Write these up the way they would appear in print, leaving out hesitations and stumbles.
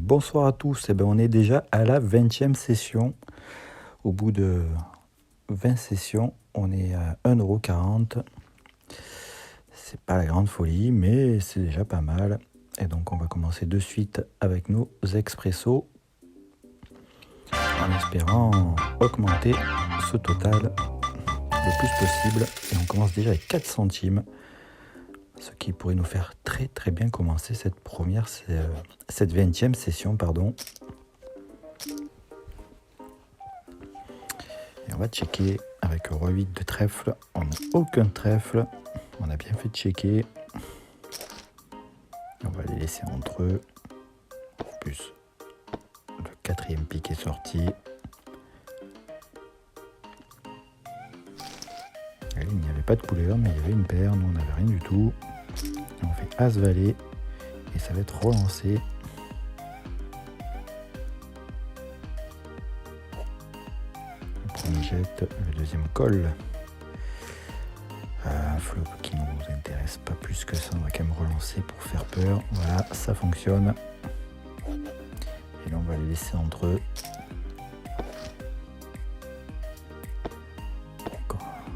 Bonsoir à tous, on est déjà à la 20e session. Au bout de 20 sessions, on est à 1,40 €. C'est pas la grande folie, mais c'est déjà pas mal. Et donc on va commencer de suite avec nos expressos, en espérant augmenter ce total le plus possible. Et on commence déjà avec 4 centimes, ce qui pourrait nous faire très bien commencer cette 20e session, pardon. Et on va checker avec roi 8 de trèfle. On n'a aucun trèfle, on a bien fait checker. On va les laisser entre eux. En plus, le 4e pic est sorti. Allez, il n'y avait pas de couleur, mais il y avait une paire. Nous, on n'avait rien du tout. Et on fait As-Valet. Et ça va être relancé. Le premier jette, le deuxième colle. Un flop qui ne nous intéresse pas plus que ça. On va quand même relancer pour faire peur. Voilà, ça fonctionne. Et là, on va les laisser entre eux.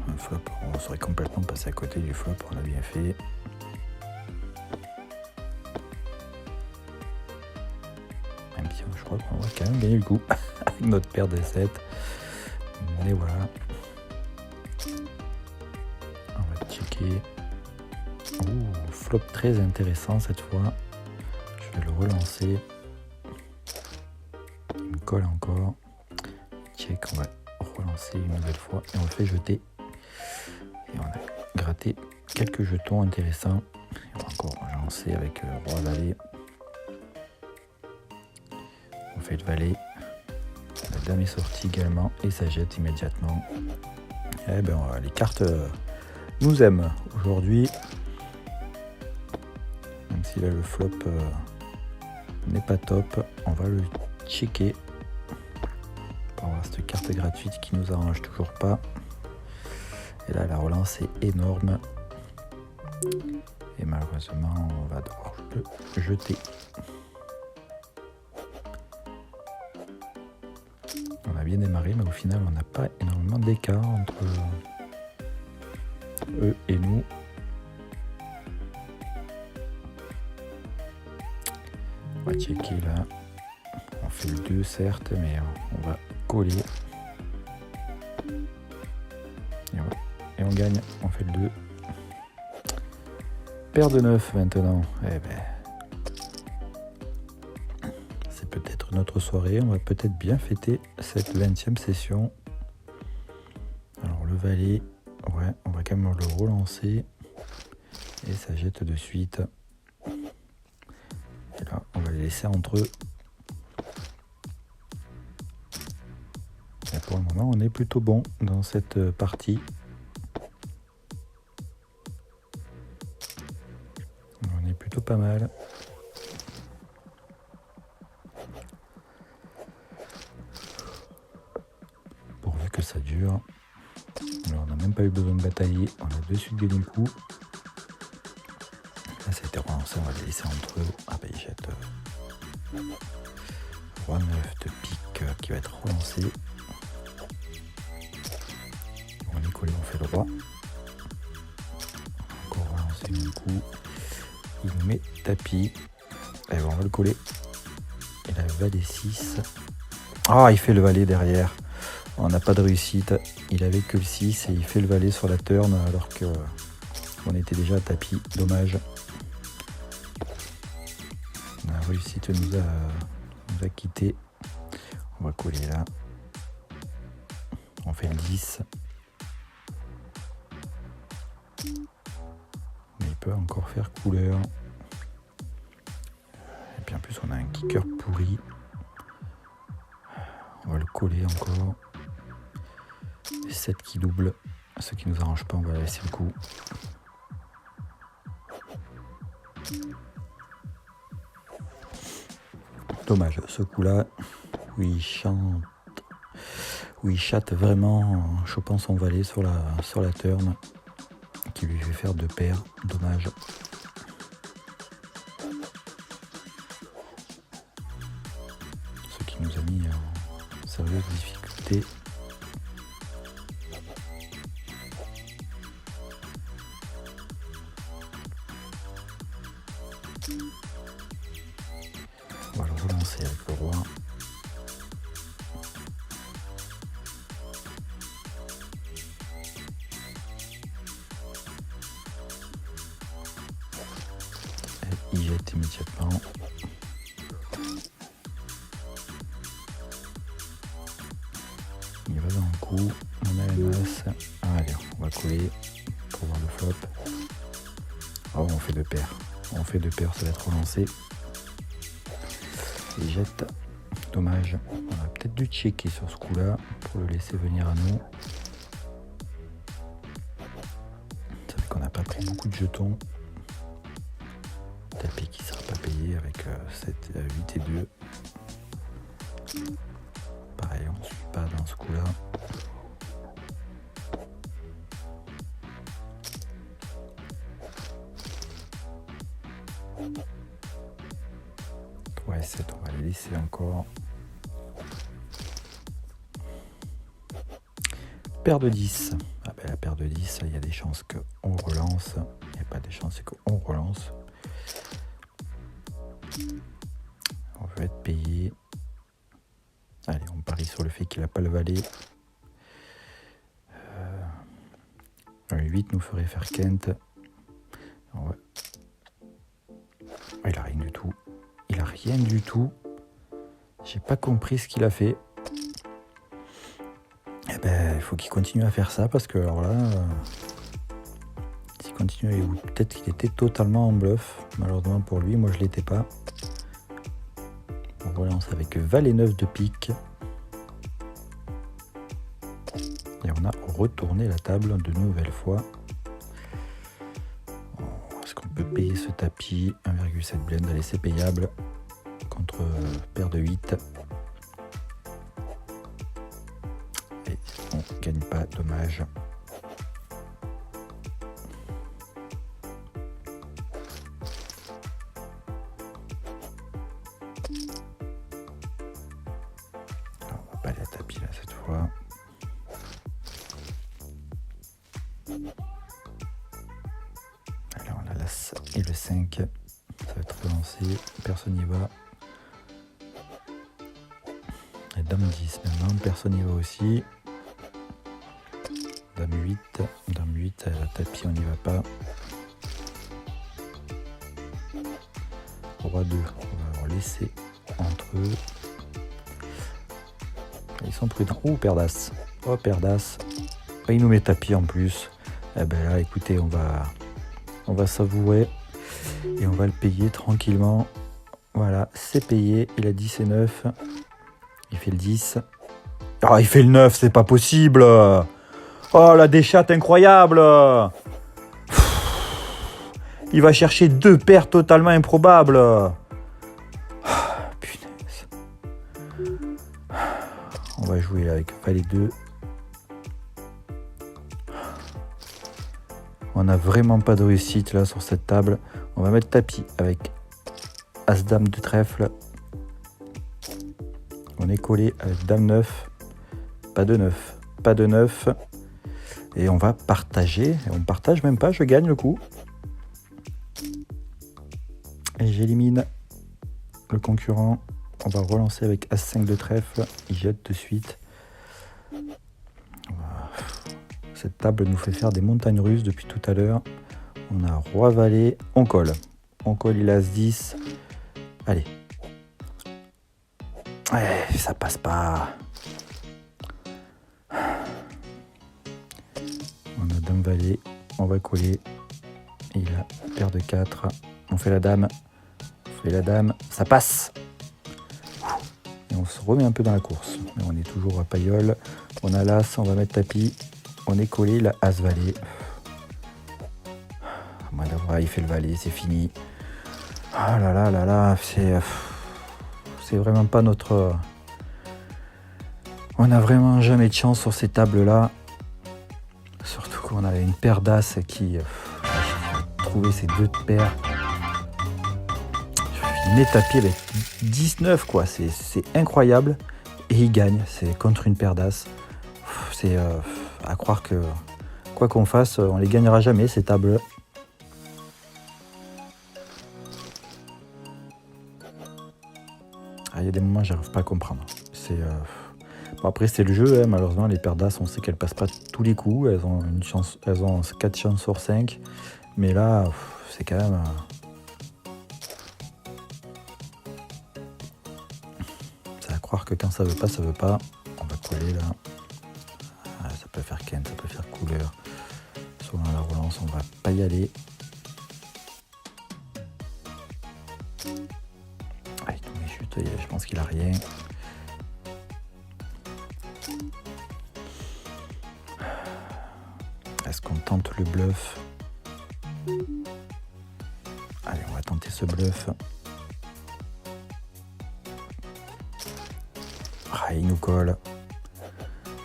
Un flop, on serait complètement passé à côté du flop. On a bien fait. Même si je crois qu'on va quand même gagner le coup avec notre paire de 7. Mais voilà. On va checker. Flop très intéressant cette fois. Je vais le relancer. Il me colle encore. Check, on va relancer une nouvelle fois et on le fait jeter. Et on a gratté quelques jetons intéressants. Et on va encore lancer avec roi valet. On fait le valet. La dame est sortie également et ça jette immédiatement. Et les cartes nous aiment aujourd'hui. Même si là le flop n'est pas top, on va le checker pour avoir cette carte gratuite qui nous arrange toujours pas. Et là la relance est énorme et malheureusement on va devoir le jeter. On a bien démarré, mais au final on n'a pas énormément d'écart entre eux et nous. On va checker là. On fait le 2 certes, mais on va coller. Et on gagne. On fait le 2. Paire de 9 maintenant. C'est peut-être notre soirée. On va peut-être bien fêter cette 20e session. Alors le valet, on va quand même le relancer. Et ça jette de suite. Et là, on va les laisser entre eux. Et pour le moment, on est plutôt bon dans cette partie. On est plutôt pas mal. Pourvu que ça dure. Alors, on n'a même pas eu besoin de batailler. On a de suite gagné le coup. Là, ça a été relancé. On va les laisser entre eux. Ils jettent roi 9 de pique qui va être relancé. On est collé, on fait le roi. Encore relancer un coup. Il nous met tapis. Allez, on va le coller. Et là, valet 6. Il fait le valet derrière. On n'a pas de réussite. Il avait que le 6 et il fait le valet sur la turn alors que on était déjà à tapis. Dommage. La réussite nous a quitté. On va coller là. On fait le 10. Mais il peut encore faire couleur. Et puis en plus on a un kicker pourri. On va le coller encore. 7 qui double. Ce qui nous arrange pas, on va laisser le coup. Dommage, ce coup-là, où il chatte vraiment en chopant son valet sur la turn, qui lui fait faire 2 paires. Dommage. sérieuse difficulté. On va le relancer avec le roi. Et il jette immédiatement. Il va dans le coup. On a la masse. Allez, on va coller pour voir le flop. Oh, on fait deux paires. On fait deux paires, ça va être relancé. Il jette. Dommage. On a peut-être dû checker sur ce coup-là pour le laisser venir à nous. Ça fait qu'on n'a pas pris beaucoup de jetons. Tapis qui ne sera pas payé avec 7, 8 et 2. Pareil, on ne suit pas dans ce coup-là. Ouais, 7, on va les laisser encore. Paire de 10. Ah ben, la paire de 10, il y a des chances qu'on relance. Il n'y a pas de chances, c'est qu'on relance. On veut être payé. Allez, on parie sur le fait qu'il n'a pas le valet. Un 8 nous ferait faire Kent. Ouais. Il a rien du tout. Il a rien du tout. J'ai pas compris ce qu'il a fait. Eh ben, il faut qu'il continue à faire ça parce que alors là, s'il continue, ou peut-être qu'il était totalement en bluff. Malheureusement pour lui, moi je l'étais pas. On relance avec valet 9 de pique. Et on a retourné la table de nouvelle fois. Est-ce qu'on peut payer ce tapis? 1,7 blend, allez, c'est payable. Contre paire de 8. Et on ne gagne pas, dommage. Alors, on va pas aller à tapis là cette fois. Alors on a l'as et le 5. Ça va être relancé. Personne n'y va. Et dame 10 maintenant, personne n'y va aussi. Dame 8, dame 8, à la tapis on n'y va pas. Roi 2, on va leur laisser entre eux. Ils sont prudents. Oh, paire d'as. Oh, paire d'as. Oh, il nous met tapis en plus. Eh ben là, écoutez, on va savourer et on va le payer tranquillement. Voilà, c'est payé. Il a 10 et 9. Il fait le 10. Ah, il fait le 9, c'est pas possible. Oh, la déchatte incroyable. Il va chercher deux paires totalement improbables. Punaise. On va jouer avec valet 2. On n'a vraiment pas de réussite là sur cette table. On va mettre tapis avec As-Dame de trèfle. On est collé avec Dame 9. Pas de 9. Pas de 9. Et on va partager. Et on partage même pas, je gagne le coup. Et j'élimine le concurrent. On va relancer avec As5 de trèfle. Il jette de suite. Cette table nous fait faire des montagnes russes depuis tout à l'heure. On a Roi-Valet. On colle. On colle, il a As-10. Allez. Ouais, ça passe pas. On a Dame-Valet. On va coller. Et il a paire de 4. On fait la dame. On fait la dame. Ça passe. Et on se remet un peu dans la course. Mais on est toujours à paillole. On a l'As. On va mettre tapis. On est collé. La As-Valet. Il fait le valet. C'est fini. Ah là là là là. C'est vraiment pas notre... On n'a vraiment jamais de chance sur ces tables-là. Surtout qu'on a une paire d'As qui... trouver ces deux paires. Je finis tapis avec 19 quoi. C'est incroyable. et il gagne. C'est contre une paire d'as. C'est à croire que quoi qu'on fasse, on les gagnera jamais ces tables. Il y a des moments j'arrive pas à comprendre. Bon, après c'est le jeu, hein. Malheureusement les paires d'as on sait qu'elles passent pas tous les coups, elles ont 4 chances sur 5, mais là c'est quand même c'est à croire que quand ça veut pas, ça veut pas. On va coller là. Ça peut faire Ken, ça peut faire couleur. Selon la relance, on va pas y aller. Avec tous mes chutes, je pense qu'il a rien. Est-ce qu'on tente le bluff? Allez, on va tenter ce bluff. Il nous colle.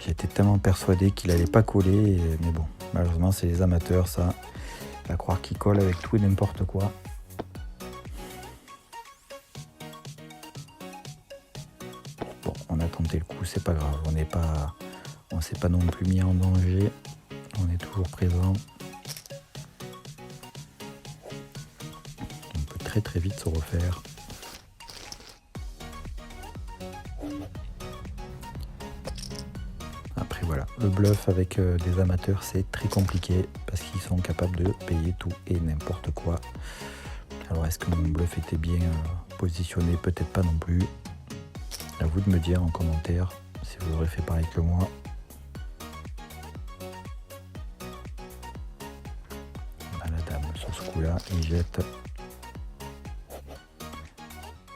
J'étais tellement persuadé qu'il allait pas coller, mais bon, malheureusement c'est les amateurs ça. À croire qu'ils collent avec tout et n'importe quoi. Bon, on a tenté le coup, c'est pas grave, on s'est pas non plus mis en danger, on est toujours présent. On peut très très vite se refaire. Après voilà, le bluff avec des amateurs c'est très compliqué parce qu'ils sont capables de payer tout et n'importe quoi. Alors est-ce que mon bluff était bien positionné? Peut-être pas non plus. À vous de me dire en commentaire si vous aurez fait pareil que moi. À la dame sur ce coup là, il jette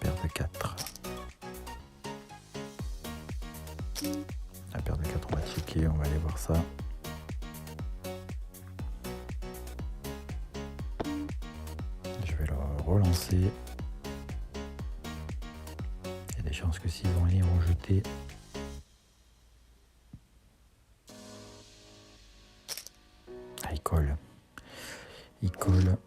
paire de 4. La paire de 4 on va checker, on va aller voir ça. Je vais le relancer. Il y a des chances que s'ils vont aller, ils vont jeter. Ah, il colle. Il colle.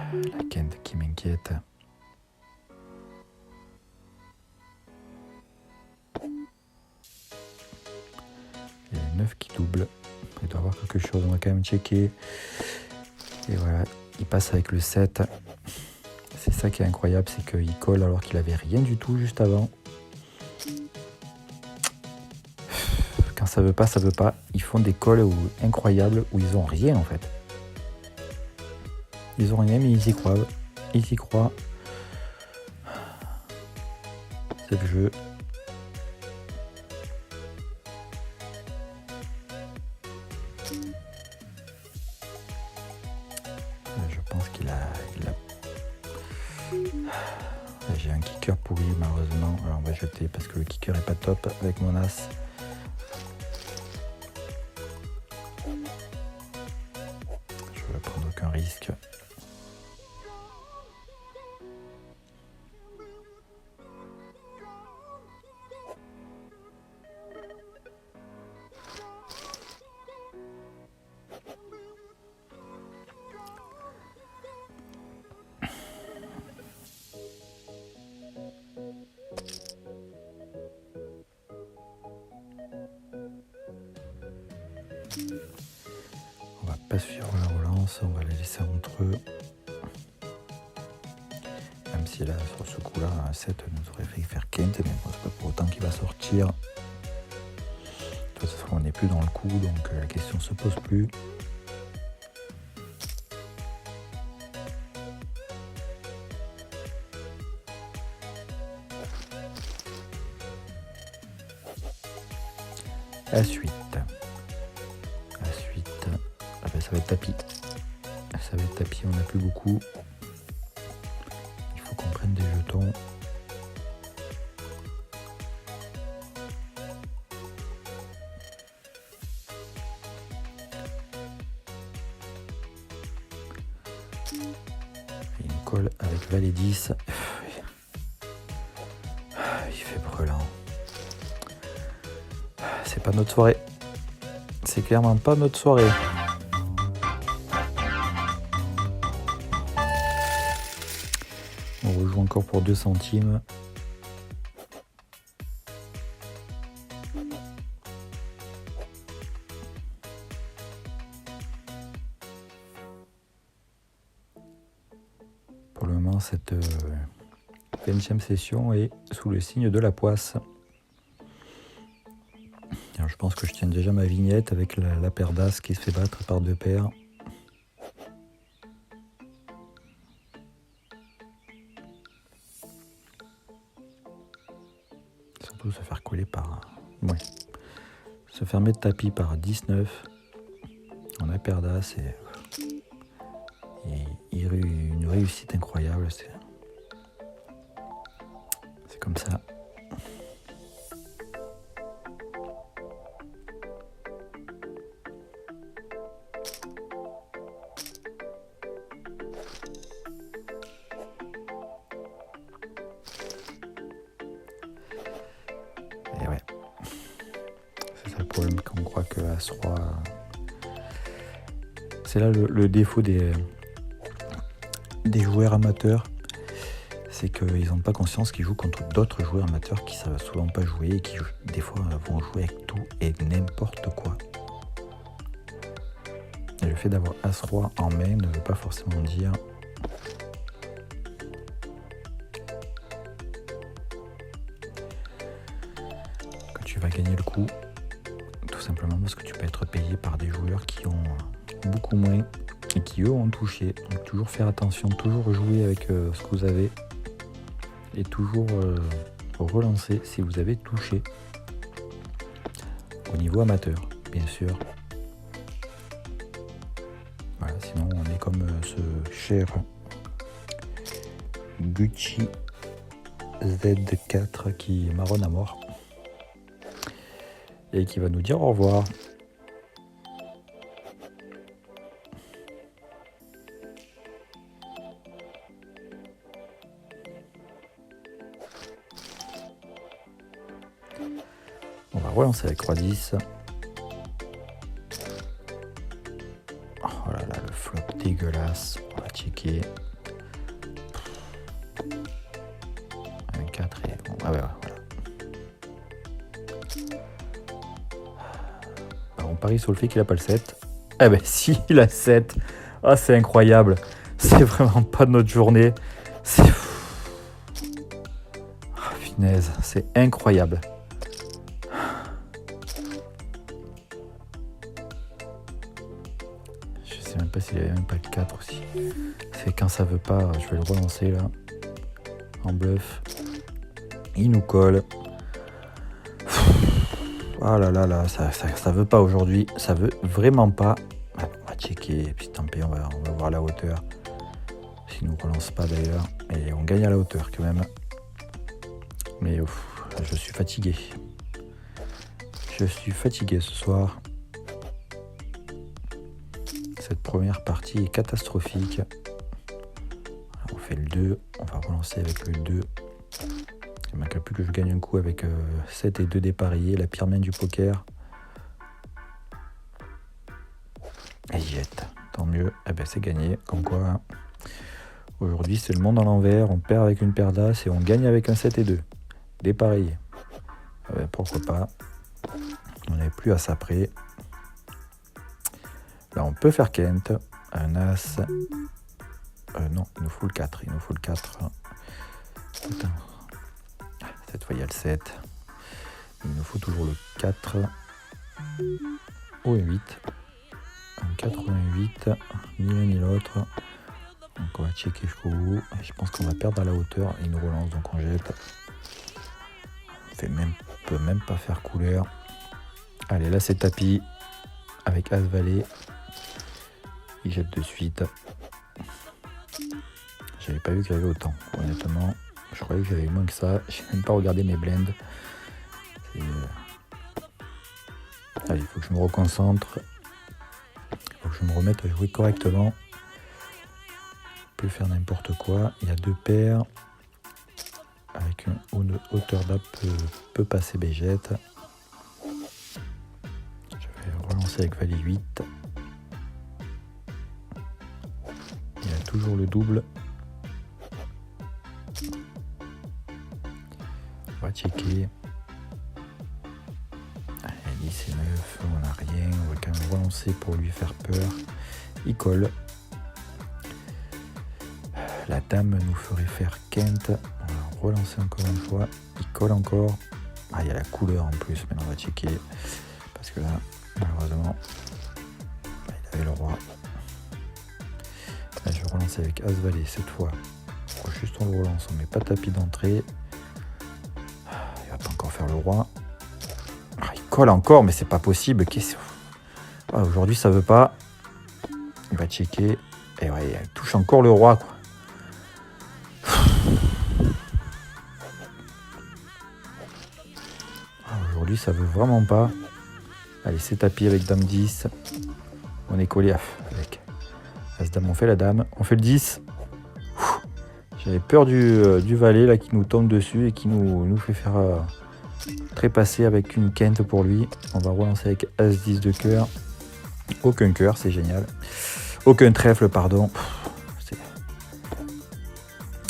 La Kent qui m'inquiète. Il y a le 9 qui double. Il doit y avoir quelque chose, on va quand même checker. Et voilà, il passe avec le 7. C'est ça qui est incroyable, c'est qu'il colle alors qu'il avait rien du tout juste avant. Quand ça veut pas, ça veut pas. Ils font des calls incroyables où ils ont rien en fait. Ils ont rien mais ils y croient. Ils y croient. C'est le jeu. Je pense qu'il a... J'ai un kicker pourri malheureusement. Alors on va jeter parce que le kicker est pas top avec mon as. Je vais prendre aucun risque. On va pas suivre la relance, on va les laisser entre eux. Même si là, sur ce coup-là, un 7 nous aurait fait faire Kent, mais bon, c'est pas pour autant qu'il va sortir. De toute façon, on n'est plus dans le coup, donc la question se pose plus. La suite. Ah ben, ça va être tapis. Ça va être tapis, on n'a plus beaucoup. Il faut qu'on prenne des jetons. Et une colle avec valet 10. Il fait brûlant. C'est pas notre soirée. C'est clairement pas notre soirée. encore pour 2 centimes. Pour le moment, cette 20e session est sous le signe de la poisse. Alors, je pense que je tiens déjà ma vignette avec la paire d'as qui se fait battre par 2 paires. Surtout se faire couler par... Ouais. Se faire mettre tapis par 19. On a paire d'as et une réussite incroyable. C'est comme ça. Et ouais. C'est ça le problème quand on croit que As-Roi... C'est là le défaut des joueurs amateurs. C'est qu'ils n'ont pas conscience qu'ils jouent contre d'autres joueurs amateurs qui ne savent souvent pas jouer et qui des fois vont jouer avec tout et n'importe quoi. Et le fait d'avoir As-Roi en main ne veut pas forcément dire que tu vas gagner le coup, tout simplement parce que tu peux être payé par des joueurs qui ont beaucoup moins et qui eux ont touché. Donc toujours faire attention, toujours jouer avec ce que vous avez et toujours relancer si vous avez touché au niveau amateur, bien sûr. Voilà, sinon on est comme ce cher Gucci Z4 qui marronne à mort et qui va nous dire au revoir. On va relancer avec Roi 10. Oh là là, le flop dégueulasse. On va checker. Un 4 et... Bon, ah ouais, voilà. Alors, on parie sur le fait qu'il a pas le 7. Eh ben si, il a 7. Ah, c'est incroyable. C'est vraiment pas de notre journée. C'est... Oh, finesse, c'est incroyable. Je sais même pas s'il avait même pas le 4 aussi. C'est quand ça veut pas, je vais le relancer là. En bluff. Il nous colle. Ah là là là, ça veut pas aujourd'hui. Ça veut vraiment pas. On va checker. Et puis tant pis, on va voir la hauteur. S'il nous relance pas d'ailleurs. Et on gagne à la hauteur quand même. Mais je suis fatigué. Je suis fatigué ce soir. Cette première partie est catastrophique. On fait le 2. On va relancer avec le 2. Il ne manque plus que je gagne un coup avec 7 et 2 dépareillés. La pire main du poker. Et jette. Tant mieux. Eh ben, c'est gagné. Comme quoi, hein. Aujourd'hui, c'est le monde à l'envers. On perd avec une paire d'as et on gagne avec un 7 et 2. Dépareillé. Eh ben, pourquoi pas. On n'est plus à ça près. Là, on peut faire Kent. Un as. Non, il nous faut le 4. Il nous faut le 4. Putain. Cette fois, il y a le 7. Il nous faut toujours le 4. Ou un 8. Un 4 ou un 8. Ni l'un ni l'autre. Donc, on va checker jusqu'au bout. Je pense qu'on va perdre à la hauteur. Il nous relance, donc on jette. On peut même pas faire couleur. Allez, là, c'est tapis. Avec As-Valet. Il jette de suite. J'avais pas vu qu'il y avait autant, honnêtement. Je croyais que j'avais moins que ça. Je n'ai même pas regardé mes blends. Allez, il faut que je me reconcentre. Il faut que je me remette à jouer correctement. Je peux faire n'importe quoi. Il y a 2 paires. Avec une hauteur d'app peut passer bégette. Je vais relancer avec Valet 8. Il y a toujours le double. va checker. Allez, 10 et 9, on n'a rien. On va quand même relancer pour lui faire peur. Il colle. La dame nous ferait faire quinte. On va relancer encore une fois. Il colle encore. Ah, il y a la couleur en plus. Maintenant, on va checker. Parce que là, malheureusement, il avait le roi. Là, je vais relancer avec As-Valet cette fois. Juste on le relance. On met pas tapis d'entrée. Il va pas encore faire le roi. Ah, il colle encore, mais c'est pas possible. Ah, aujourd'hui, ça veut pas. Il va checker. Et ouais, il touche encore le roi, quoi. Aujourd'hui, ça veut vraiment pas. Allez, c'est tapis avec dame 10. On est collé avec As-Dame. On fait la dame. On fait le 10. J'avais peur du valet là qui nous tombe dessus et qui nous fait faire trépasser avec une quinte pour lui. On va relancer avec As-10 de cœur. Aucun cœur, c'est génial. Aucun trèfle, pardon.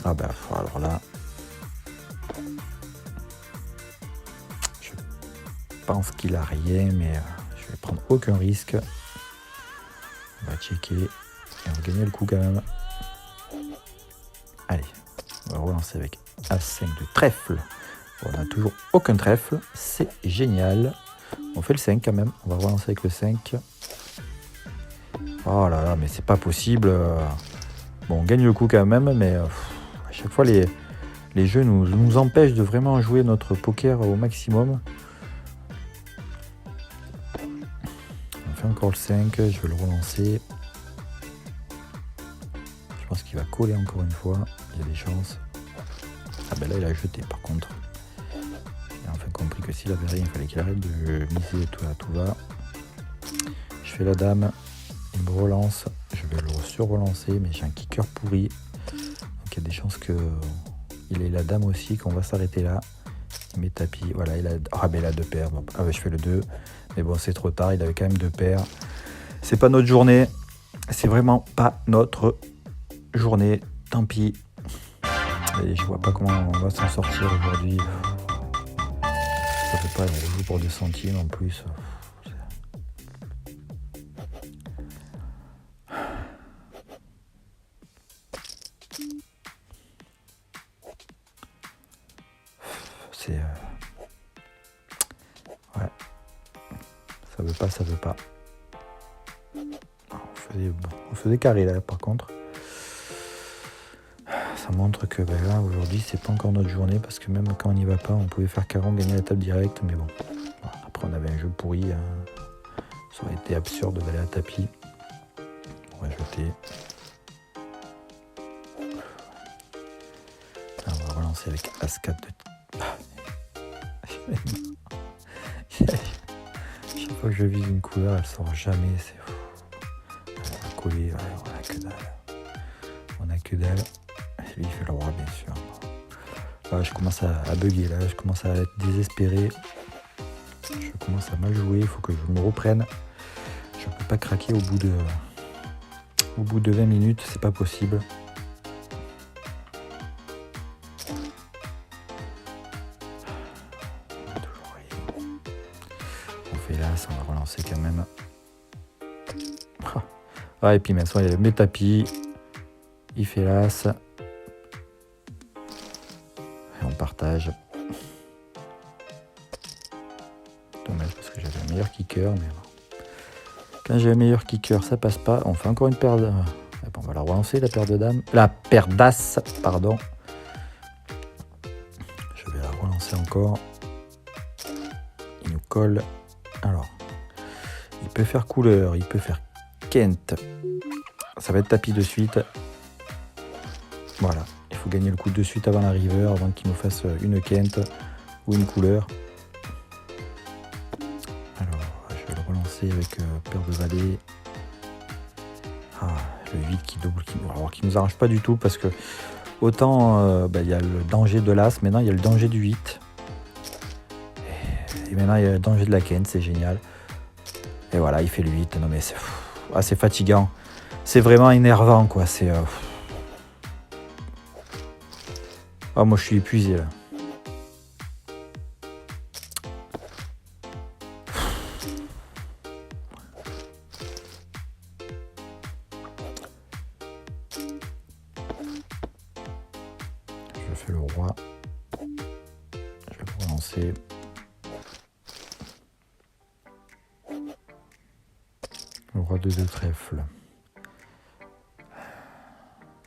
Ah bah alors là, je pense qu'il a rien, mais je vais prendre aucun risque. On va checker et on va gagner le coup quand même. Allez, on va relancer avec As5 de trèfle. On n'a toujours aucun trèfle, c'est génial. On fait le 5 quand même, on va relancer avec le 5. Oh là là, mais c'est pas possible. Bon, on gagne le coup quand même, mais à chaque fois les jeux nous empêchent de vraiment jouer notre poker au maximum. On fait encore le 5, je vais le relancer. Je pense qu'il va coller encore une fois, il y a des chances. Ah ben là il a jeté par contre. Il a enfin compris que s'il avait rien, il fallait qu'il arrête de miser tout va. Je fais la dame, il me relance, je vais le sur-relancer, mais j'ai un kicker pourri. Donc il y a des chances qu'il ait la dame aussi, qu'on va s'arrêter là. Il met tapis, voilà, il a deux paires. Bon, ah ben, je fais le 2, mais bon c'est trop tard, il avait quand même deux paires. C'est pas notre journée, c'est vraiment pas notre journée, tant pis. Et je vois pas comment on va s'en sortir aujourd'hui. Ça fait pas, on joue pour 2 centimes en plus. C'est ouais, ça veut pas. On faisait carré là par contre. Ça montre que là aujourd'hui c'est pas encore notre journée parce que même quand on n'y va pas on pouvait faire 40, gagner la table directe, mais bon. Après on avait un jeu pourri, hein. Ça aurait été absurde d'aller à tapis. On va jeter. Là, on va relancer avec As-4 de... Chaque fois que je vise une couleur elle sort jamais, c'est fou. On va coller, ouais, on a que dalle. Lui il fait le roi bien sûr. Là, je commence à bugger, là je commence à être désespéré. Je commence à mal jouer, il faut que je me reprenne. Je peux pas craquer au bout de 20 minutes, c'est pas possible. On fait l'as, on va relancer quand même. Ah, et puis maintenant il y a mes tapis. Il fait l'as. Et on partage. Dommage parce que j'avais un meilleur kicker, mais bon. Quand j'ai un meilleur kicker, ça passe pas. On fait encore une paire de... Bon, on va la relancer, la paire de dames. La paire d'as, pardon. Je vais la relancer encore. Il nous colle. Alors, il peut faire couleur, il peut faire quinte. Ça va être tapis de suite. Voilà, il faut gagner le coup de suite avant la river, avant qu'il nous fasse une quinte ou une couleur. Alors, je vais le relancer avec paire de valet. Ah, le 8 qui double, qui nous arrange pas du tout parce que autant il y a le danger de l'as, maintenant il y a le danger du 8. Et maintenant il y a le danger de la quinte, c'est génial. Et voilà, il fait le 8. Non mais c'est fatigant. C'est vraiment énervant quoi, c'est... Ah, moi je suis épuisé là. fais le roi. Je vais le relancer. Le roi de 2 trèfles.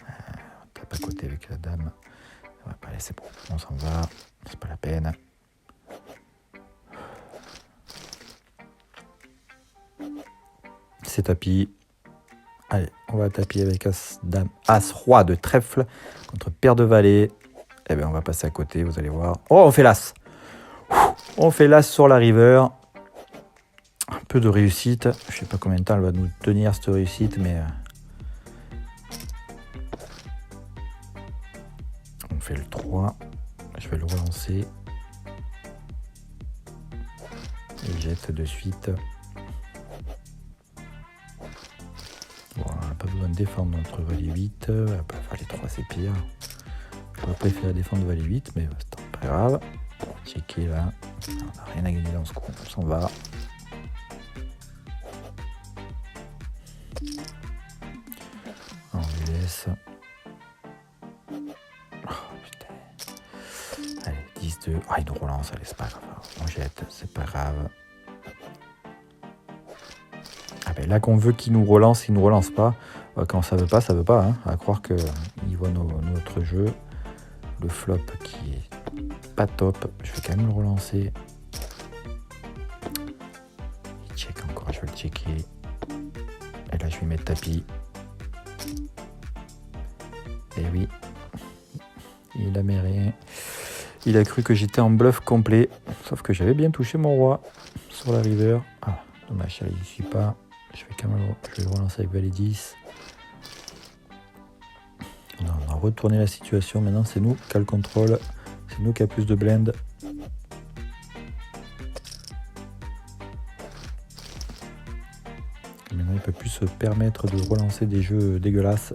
On tape à côté avec la dame. On va pas laisser, bon, on s'en va. C'est pas la peine. C'est tapis. Allez, on va taper avec As, Dame, As, Roi de trèfle contre Paire de Valet. Eh bien, on va passer à côté, vous allez voir. Oh, on fait l'As. On fait l'As sur la river. Un peu de réussite. Je sais pas combien de temps elle va nous tenir cette réussite, mais... On fait le 3. Je vais le relancer. Et jette de suite. Bon, on n'a pas besoin de défendre notre valet 8. Valet 3, c'est pire. J'aurais préféré défendre valet 8, mais c'est pas grave. Checker là. On n'a rien à gagner dans ce coup. On s'en va. On lui laisse. Oh putain. Allez, 10-2. Ah, il nous relance. Allez, c'est pas grave. On jette, c'est pas grave. Ah ben là qu'on veut qu'il nous relance, il nous relance pas. Quand ça veut pas, ça veut pas. Hein. À croire qu'il voit notre jeu. Le flop qui est pas top. Je vais quand même le relancer. Il check encore, je vais le checker. Et là je vais mettre tapis. Et oui. Il a mis rien. Il a cru que j'étais en bluff complet. Sauf que j'avais bien touché mon roi sur la river. Ah, dommage, ça n'y suis pas. Je vais quand même le relancer avec valet 10. On a retourné la situation. Maintenant, c'est nous qui a le contrôle. C'est nous qui a plus de blend. Maintenant, il ne peut plus se permettre de relancer des jeux dégueulasses.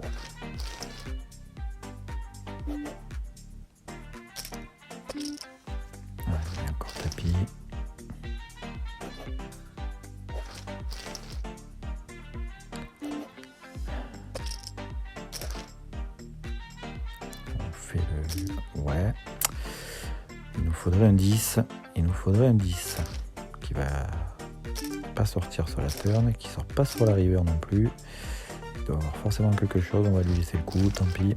Ah, il y a encore tapis. Ouais. Il nous faudrait un 10. Il nous faudrait un 10. Qui va pas sortir sur la turn. Qui sort pas sur la river non plus. Il doit avoir forcément quelque chose. On va lui laisser le coup. Tant pis.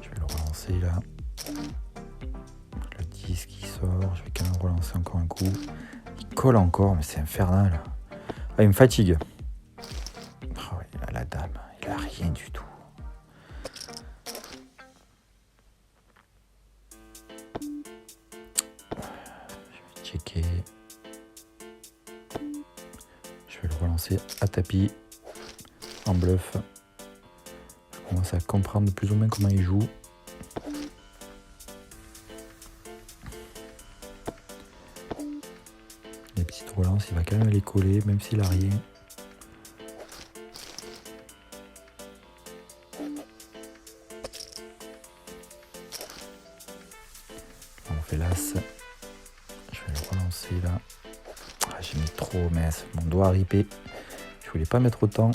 Je vais le relancer là. Le 10 qui sort. Je vais quand même relancer encore un coup. Il colle encore. Mais c'est infernal. Ah, il me fatigue. Oh, il a la dame. Il a rien du tout. Je vais checker. Je vais le relancer à tapis. En bluff. Je commence à comprendre plus ou moins comment il joue. Les petites relances, il va quand même les coller, même s'il a rien. On fait l'as. Je vais le relancer là. Ah, j'ai mis trop, mais mon doigt a ripé. Je voulais pas mettre autant.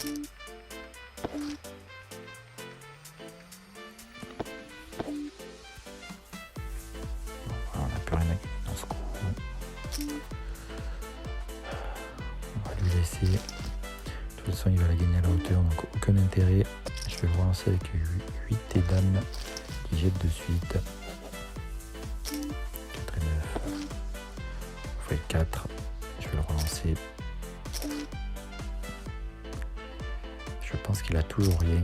On n'a plus rien dans ce coup. On va lui laisser. De toute façon, il va la gagner à la hauteur, donc aucun intérêt. Je vais le relancer avec 8 et dame qui jette de suite. 4 et 9. On fait 4. Je vais le relancer. Je pense qu'il a toujours rien.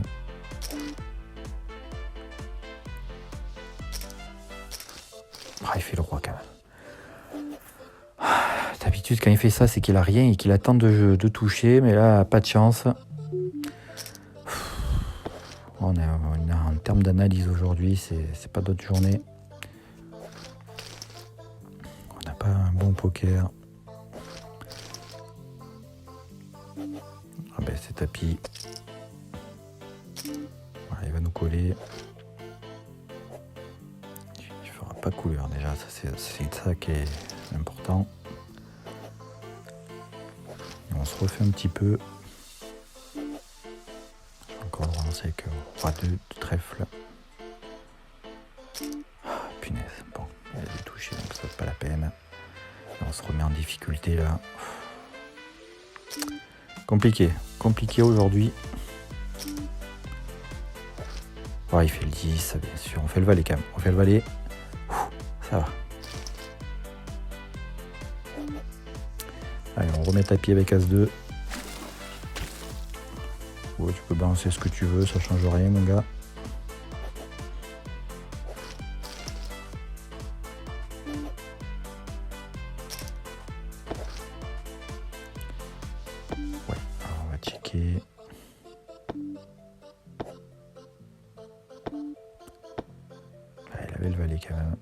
Ah, il fait le roi quand même. D'habitude, quand il fait ça, c'est qu'il a rien et qu'il attend de toucher, mais là, pas de chance. On est en termes d'analyse aujourd'hui, c'est pas d'autre journée. On n'a pas un bon poker. Ah ben, c'est tapis. Voilà, il va nous coller. Il fera pas couleur déjà, c'est ça qui est important. on se refait un petit peu. Je vais encore le relancer avec roi 2 de trèfle. Ah, punaise, bon, il a des touchés, donc ça vaut pas la peine. Et on se remet en difficulté là. Compliqué aujourd'hui. Oh, il fait le 10, bien sûr. On fait le valet quand même. On fait le valet. Ça va. Allez, on remet tapis avec As-2. Ouais, tu peux balancer ce que tu veux, ça change rien, mon gars. Ouais, alors on va checker. Ah, il avait le valet quand même.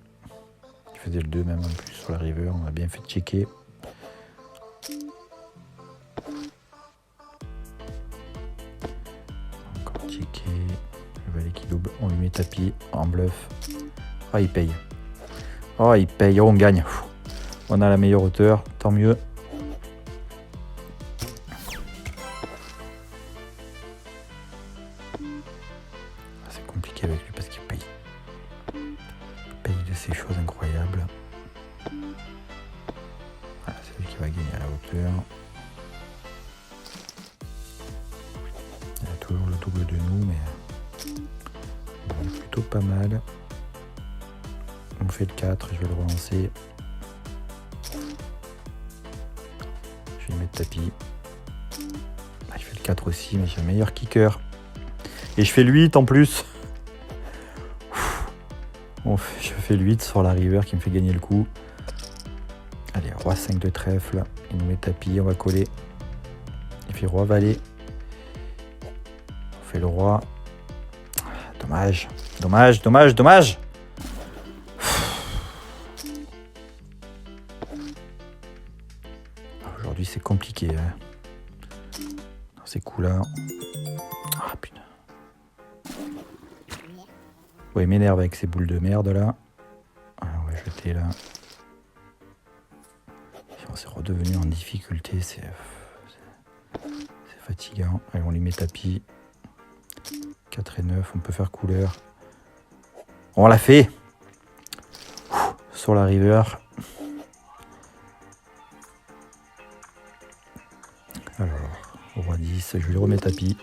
Il faisait le 2 même en plus sur la river, on a bien fait checker. Encore checker. Le valet qui double, on lui met tapis en bluff. Ah, il paye. Oh, il paye, oh, on gagne. On a la meilleure hauteur, tant mieux. C'est compliqué avec lui parce qu'il paye. Il paye de ces choses incroyables. Voilà, c'est lui qui va gagner à la hauteur. Il a toujours le double de nous, mais bon, plutôt pas mal. On fait le 4, je vais le relancer. Je vais lui mettre tapis. Ah, il fait le 4 aussi, mais j'ai un meilleur kicker. Et je fais le 8 en plus. Bon, je fais le 8 sur la river qui me fait gagner le coup. Allez, roi 5 de trèfle. Il nous met tapis, on va coller. Il fait roi valet. On fait le roi. Dommage, dommage, dommage, dommage. Aujourd'hui c'est compliqué. Hein. Dans ces coups-là. Ah putain. Ouais, il m'énerve avec ces boules de merde là. Alors, on va jeter là. On s'est redevenu en difficulté, c'est fatigant. Allez, on lui met tapis. 4 et 9, on peut faire couleur. On l'a fait. Sur la river. Alors, au roi 10, je lui remets tapis.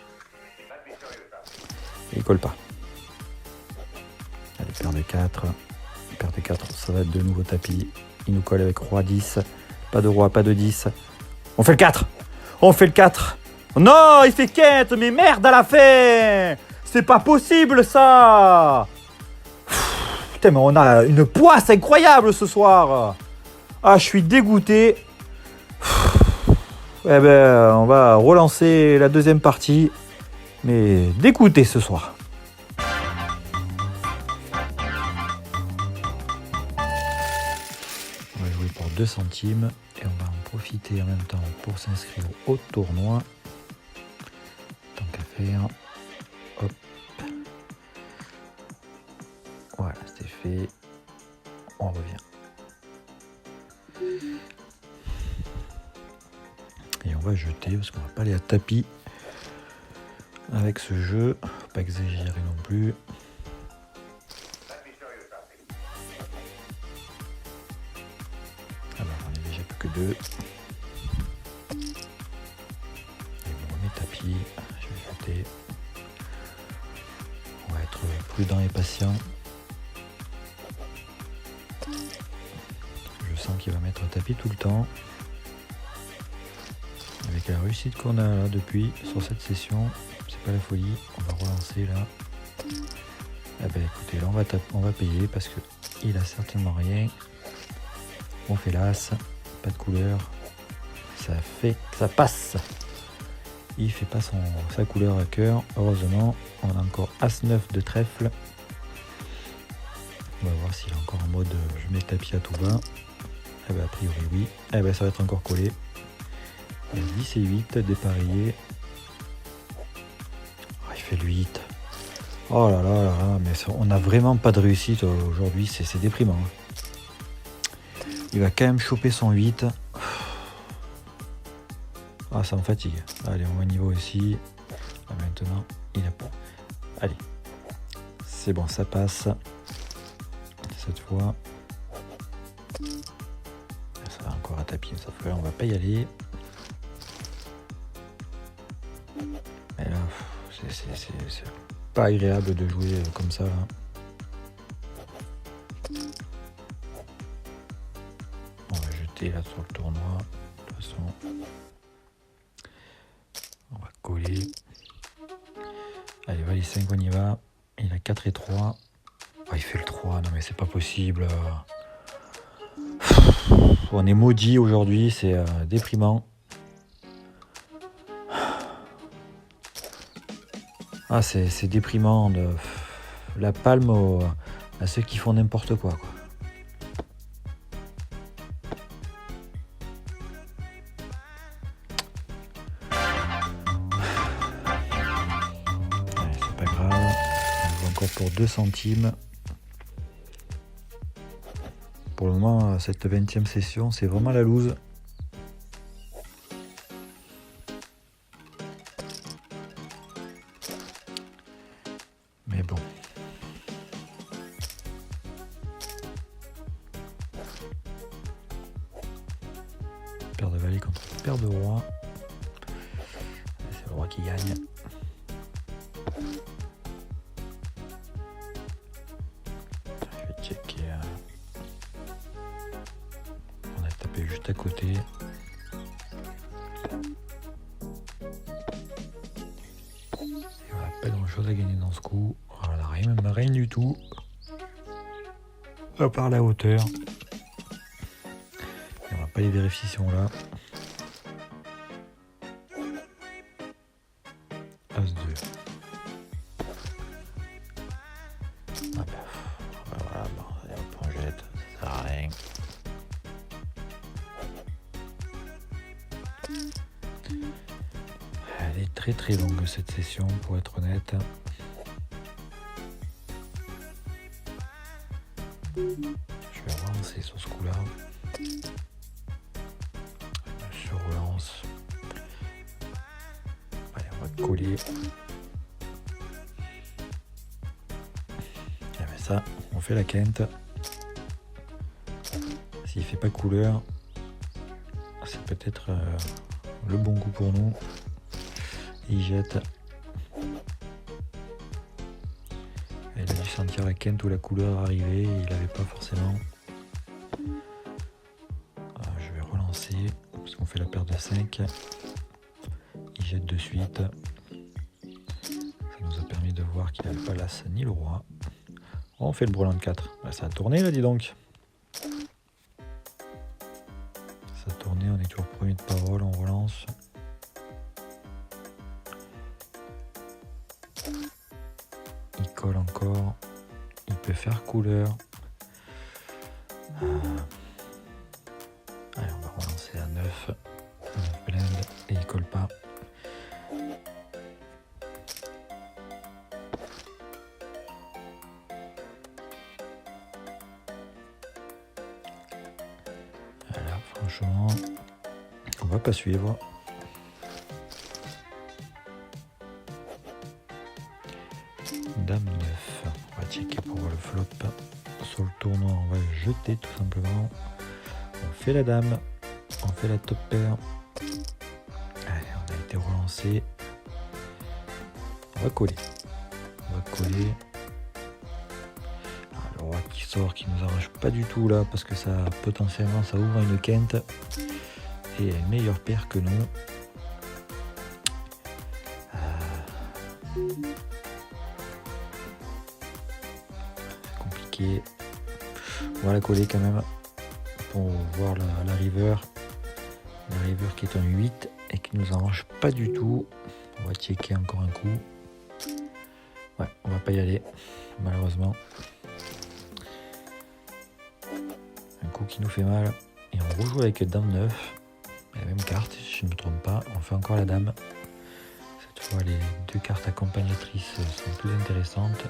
Et il colle pas. Allez, paire de 4. Paire de 4, ça va être de nouveau tapis. Il nous colle avec roi 10. Pas de roi, pas de 10. On fait le 4. On fait le 4. Non, il fait quête, mais merde à la fin. C'est pas possible ça. Putain, mais on a une poisse incroyable ce soir. Ah, je suis dégoûté. Eh ben, on va relancer la deuxième partie. Mais dégoûté ce soir. On va jouer pour 2 centimes. Et on va en profiter en même temps pour s'inscrire au tournoi. Tant qu'à faire. Hop. Voilà, c'est fait. On revient. Et on va jeter parce qu'on va pas aller à tapis avec ce jeu. Faut pas exagérer non plus. Alors on est déjà plus que 2. Et bon, on est tapis. Je vais jeter. On va être prudent et patient. Je sens qu'il va mettre un tapis tout le temps. Avec la réussite qu'on a là depuis sur cette session, c'est pas la folie. On va relancer là. Eh ben écoutez, là on va payer parce que il a certainement rien. On fait l'as, pas de couleur. Ça passe. Il fait pas sa couleur à cœur. Heureusement, on a encore As-9 de trèfle. On va voir s'il est encore en mode je mets tapis à tout va. Eh ben a priori oui. Eh ben ça va être encore collé. 10 et 8 dépareillé. Oh, il fait le 8. Oh là là là là, mais ça, on n'a vraiment pas de réussite aujourd'hui, c'est déprimant. Il va quand même choper son 8. Oh Ah, ça me fatigue. Allez, on va niveau ici. Ah, maintenant, il a pas. Allez. C'est bon, ça passe. Cette fois. Ça va encore à tapis, ça fait, on va pas y aller. Mais là, c'est pas agréable de jouer comme ça. Là. On va jeter là sur le tournoi. De toute façon, on va coller. Allez, valet 5, on y va. Il a 4 et 3. Oh, il fait le 3. Non, mais c'est pas possible. On est maudit aujourd'hui, c'est déprimant. Ah, c'est déprimant. La palme à ceux qui font n'importe quoi. Allez, c'est pas grave. On joue encore pour 2 centimes. Pour le moment, cette 20e session, c'est vraiment la loose. Mais bon. Paire de valet contre paire de roi. C'est le roi qui gagne. Je vais checker. On a tapé juste à côté. Et on n'a pas grand chose à gagner dans ce coup. Voilà, rien du tout. À part la hauteur. Et on n'a pas les vérifications là. As 2. Ah bah, voilà, bon, allez, hop, on jette, ça sert à rien. Elle est très très longue cette session pour être honnête. Je vais relancer sur ce coup-là. Je relance. Allez, on va coller. Et bien ça, on fait la quinte. S'il fait pas couleur, c'est peut-être le bon coup pour nous. Il jette. Il a dû sentir la quinte ou la couleur arriver. Il n'avait pas forcément. Je vais relancer parce qu'on fait la paire de 5. Il jette de suite. Ça nous a permis de voir qu'il n'avait pas l'as ni le roi. On fait le brelan de 4. Là, ça a tourné là, dis donc. Ça a tourné, on est toujours premier de parole, on relance. Il colle encore. Il peut faire couleur. Allez, on va relancer à 9. 9 blind et il colle pas. Voilà, franchement, on va pas suivre. Dame 9. On va checker pour voir le flop. Sur le tournoi, on va jeter tout simplement. On fait la dame. On fait la top paire. Allez, on a été relancé. On va coller. On va coller. Ah, le roi qui sort, qui nous arrange pas du tout là, parce que ça potentiellement ça ouvre une quinte. Et une meilleure paire que nous. Compliqué. On va la coller quand même pour voir la river. La river qui est en 8 et qui nous arrange pas du tout. On va checker encore un coup. Ouais, on va pas y aller malheureusement. Un coup qui nous fait mal. Et on rejoue avec dame 9. La même carte, si je ne me trompe pas. On fait encore la dame. Cette fois, les 2 cartes accompagnatrices sont plus intéressantes.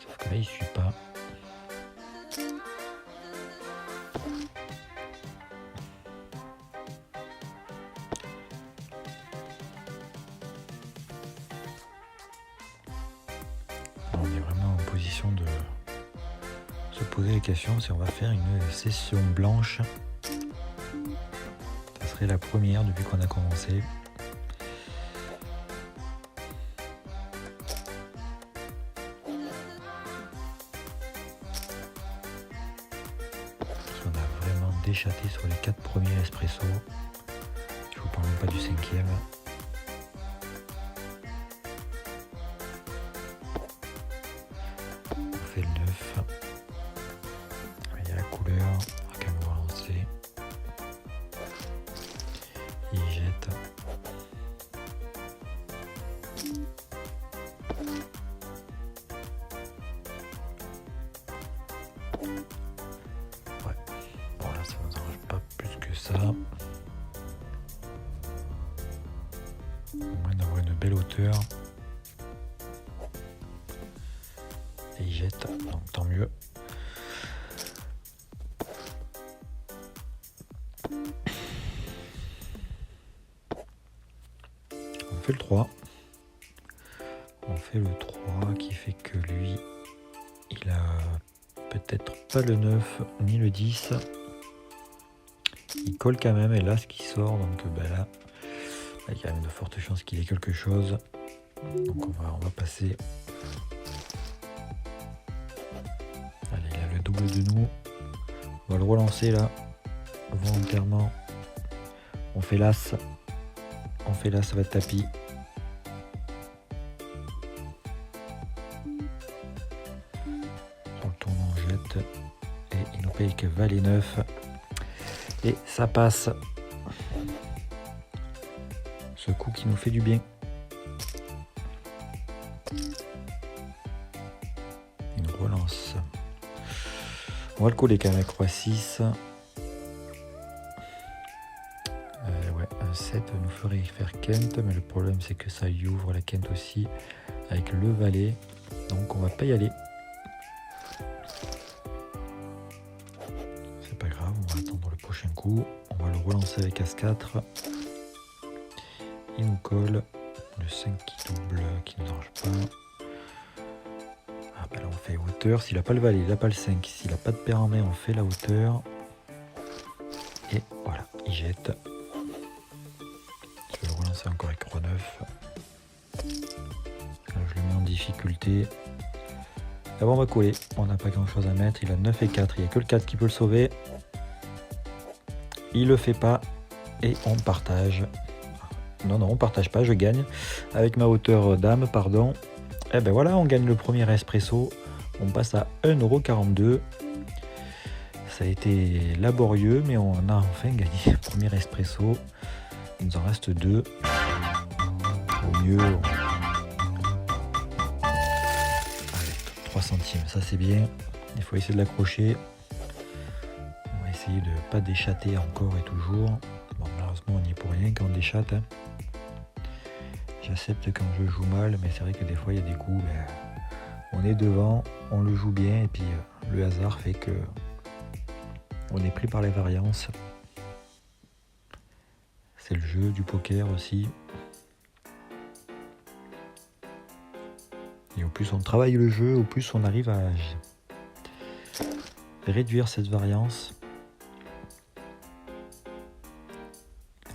Sauf que là, il ne suit pas. se poser la question si on va faire une session blanche. Ça serait la première depuis qu'on a commencé. On a vraiment déchatté sur les 4 premiers espresso. Je vous parle même pas du 5e. On fait le 9. Il y a la couleur, on va quand même relancer. Il jette. Ouais. Bon là ça nous arrange pas plus que ça. Au moins d'avoir une belle hauteur. Et il jette, donc tant mieux. On fait le 3. On fait le 3 qui fait que lui, il a peut-être pas le 9 ni le 10. Il colle quand même et là ce qui sort, donc là, il y a quand même de fortes chances qu'il ait quelque chose. Donc on va passer. Allez, il a le double de nous. On va le relancer là, volontairement. On fait l'as. On fait l'as, ça va être tapis. On le tourne, on jette. Et il nous paye que valet 9. Et ça passe. Ce coup qui nous fait du bien. Une relance. On va le coller quand même avec roi 6. Ouais, un 7 nous ferait faire quinte, mais le problème c'est que ça y ouvre la quinte aussi avec le valet. Donc on va pas y aller. C'est pas grave, on va attendre le prochain coup. On va le relancer avec As4. Il nous colle. Le 5 qui double, qui ne nous arrange pas. Ah bah là on fait hauteur. S'il n'a pas le valet, il n'a pas le 5. S'il n'a pas de paire en main, on fait la hauteur. Et voilà, il jette. Je vais le relancer encore avec roi 9. Là, je le mets en difficulté. Là on va coller. On n'a pas grand chose à mettre. Il a 9 et 4. Il n'y a que le 4 qui peut le sauver. Il le fait pas. Et on partage. Non, on partage pas, je gagne. Avec ma hauteur dame, pardon. Et ben voilà, on gagne le premier espresso. On passe à 1,42 €. Ça a été laborieux, mais on a enfin gagné le premier espresso. Il nous en reste 2. Au mieux, allez, 3 centimes, ça c'est bien. Il faut essayer de l'accrocher. On va essayer de ne pas déchatter encore et toujours. Bon, malheureusement, on n'y est pour rien quand on déchatte. Hein. J'accepte quand je joue mal, mais c'est vrai que des fois, il y a des coups, on est devant, on le joue bien, et puis le hasard fait que on est pris par les variances. C'est le jeu du poker aussi. Et au plus on travaille le jeu, au plus on arrive à réduire cette variance.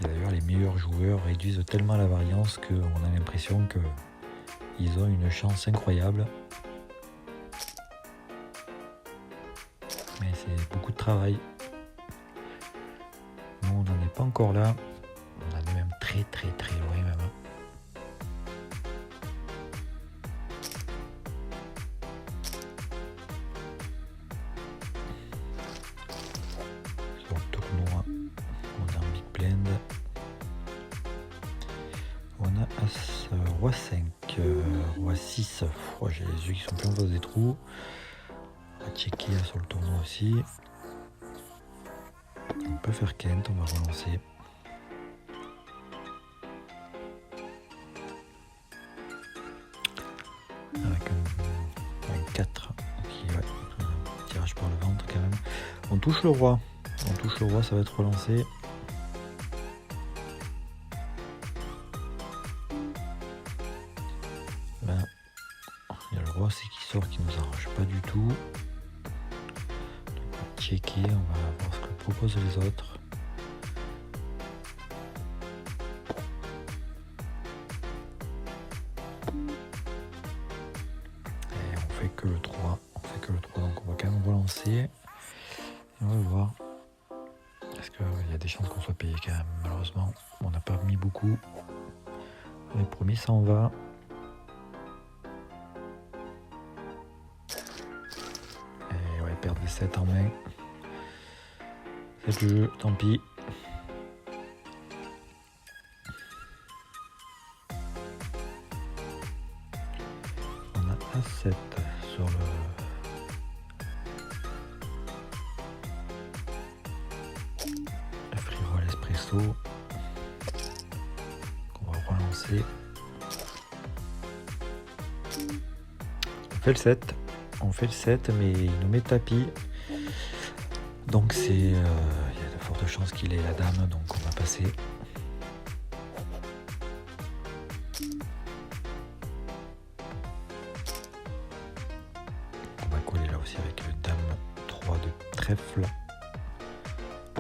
D'ailleurs, les meilleurs joueurs réduisent tellement la variance qu'on a l'impression qu'ils ont une chance incroyable. Mais c'est beaucoup de travail. Nous, on n'en est pas encore là. On en est même très loin même. Sur le tournoi, on a un big blind. On a As, roi 5, roi 6. Oh, j'ai les yeux qui sont pleins de des trous. On va checker sur le tournoi aussi. On peut faire quinte, on va relancer. Avec un 4 qui ouais, un tirage par le ventre quand même. On touche le roi. On touche le roi, ça va être relancé. Ben, il y a le roi c'est qui sort qui nous arrange pas du tout. checker, on va voir ce que proposent les autres. Et on fait que le 3, donc on va quand même relancer. Et on va voir. Parce qu'il y a des chances qu'on soit payé quand même, malheureusement. On n'a pas mis beaucoup. Les premiers, ça en va. Et ouais, perdre les 7 en main. C'est le jeu, tant pis. On a A7 sur le... free roll espresso. On va relancer. On fait le 7, mais il nous met tapis. Donc c'est... il y a de fortes chances qu'il ait la dame, donc on va passer. On va coller là aussi avec dame 3 de trèfle.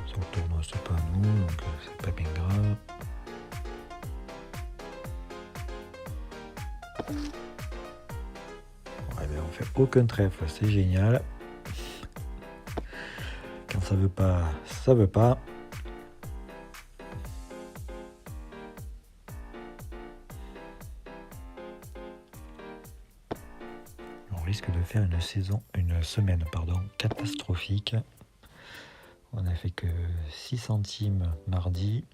Sur le tournoi c'est pas à nous, donc c'est pas bien grave. Ouais, ben on fait aucun trèfle, c'est génial. Quand ça veut pas, ça veut pas. On risque de faire une semaine catastrophique. On n'a fait que 6 centimes mardi.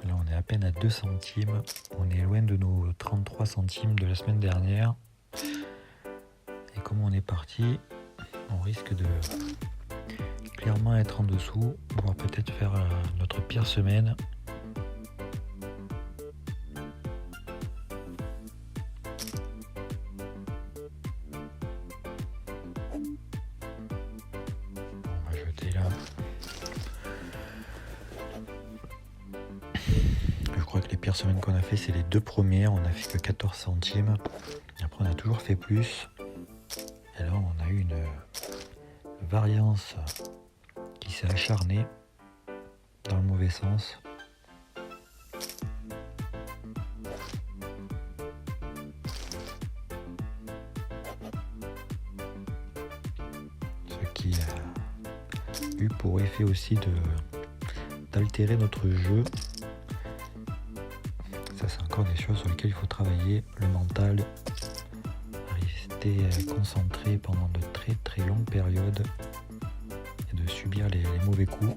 Là on est à peine à 2 centimes. On est loin de nos 33 centimes de la semaine dernière. Et comme on est parti, on risque de clairement être en dessous, voire peut-être faire notre pire semaine. On va jeter là. Je crois que les pires semaines qu'on a fait, c'est les 2 premières. On a fait que 14 centimes. Après, on a toujours fait plus. Et là, on a eu une variance qui s'est acharnée dans le mauvais sens. Ce qui a eu pour effet aussi d'altérer notre jeu. Ça, c'est encore des choses sur lesquelles il faut travailler, le mental, rester concentré pendant de très très longues périodes et de subir les mauvais coups.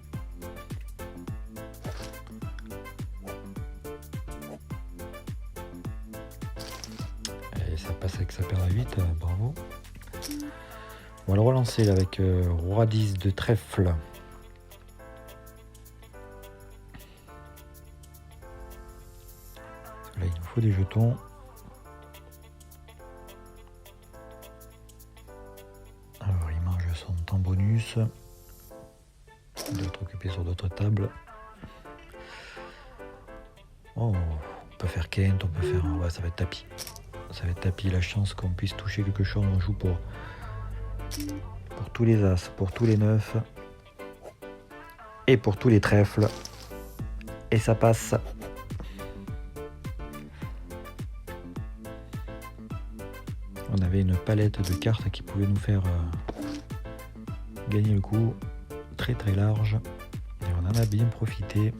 Et ça passe avec sa paire à 8, bravo. On va le relancer là avec Roi 10 de trèfle. Là, il nous faut des jetons. Alors, il mange son temps bonus. Il doit être occupé sur d'autres tables. Oh, on peut faire Kent, on peut faire... Ouais, ça va être tapis. Ça va être tapis, la chance qu'on puisse toucher quelque chose. On joue pour tous les as, pour tous les 9. Et pour tous les trèfles. Et ça passe. On avait une palette de cartes qui pouvait nous faire gagner le coup, très très large, et on en a bien profité.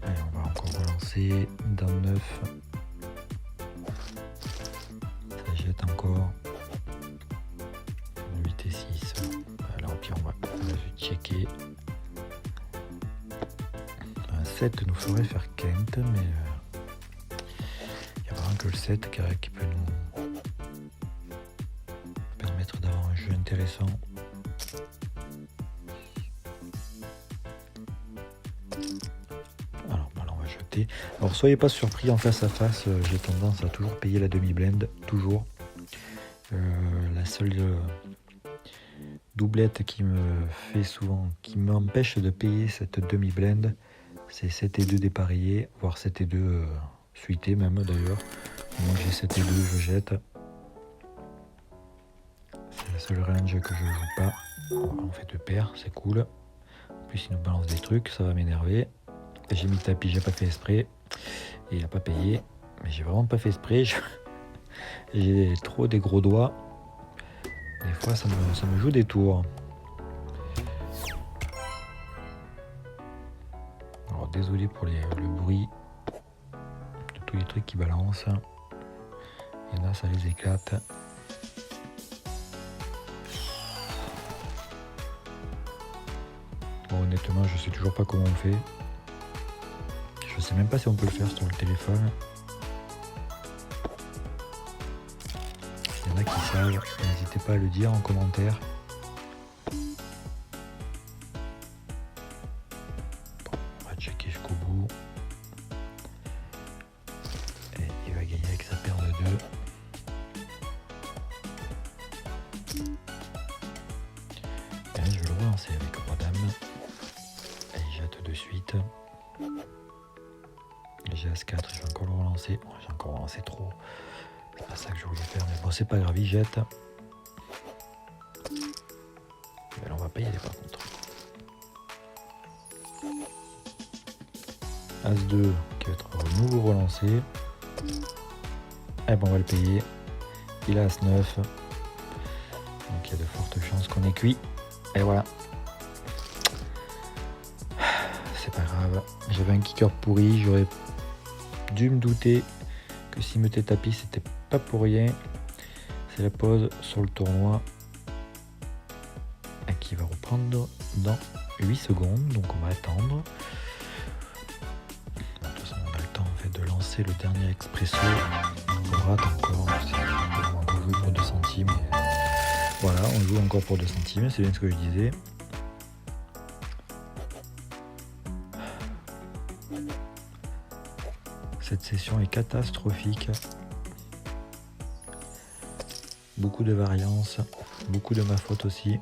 Allez, on va encore relancer dans 9. Ça jette encore 8 et 6. Alors puis on va checker. Un 7 nous ferait faire Kent, mais que le 7 qui peut nous permettre d'avoir un jeu intéressant. Alors voilà, on va jeter. Alors soyez pas surpris en face à face, j'ai tendance à toujours payer la demi-blend, toujours. La seule doublette qui m'empêche de payer cette demi-blend, c'est 7 et 2 dépareillés, voire 7 et 2 suité même d'ailleurs. Moi j'ai 7 et 2, je jette. seul range que je joue pas. On fait 2 paires, c'est cool. En plus il nous balance des trucs, ça va m'énerver. J'ai mis le tapis, j'ai pas fait exprès. Et il a pas payé. Mais j'ai vraiment pas fait exprès. J'ai trop des gros doigts. Des fois ça me joue des tours. Alors désolé pour le bruit de tous les trucs qui balancent. Il y en a, ça les éclate. Bon, honnêtement, je sais toujours pas comment on fait. Je sais même pas si on peut le faire sur le téléphone. Il y en a qui savent, n'hésitez pas à le dire en commentaire. Bon, on va checker jusqu'au bout. Et il va gagner avec sa paire de 2. Et je vais le relancer avec roi dame. Et il jette de suite. J'ai As-4, je vais encore le relancer. Oh, j'ai encore relancé trop. C'est pas ça que je voulais faire, mais bon, c'est pas grave, il jette. Mais là, on va pas y aller par contre. As-2 qui va être à nouveau relancé. Et bon, on va le payer. Il a As-9. Donc il y a de fortes chances qu'on ait cuit. Et voilà. C'est pas grave. J'avais un kicker pourri, j'aurais dû me douter que s'il mettait tapis, c'était pas pour rien. C'est la pause sur le tournoi qui va reprendre dans 8 secondes. Donc on va attendre. De toute façon, on a le temps en fait de lancer le dernier expresso. On rate encore. On joue pour 2 centimes. Voilà, on joue encore pour 2 centimes. C'est bien ce que je disais. Cette session est catastrophique. Beaucoup de variance, beaucoup de ma faute aussi.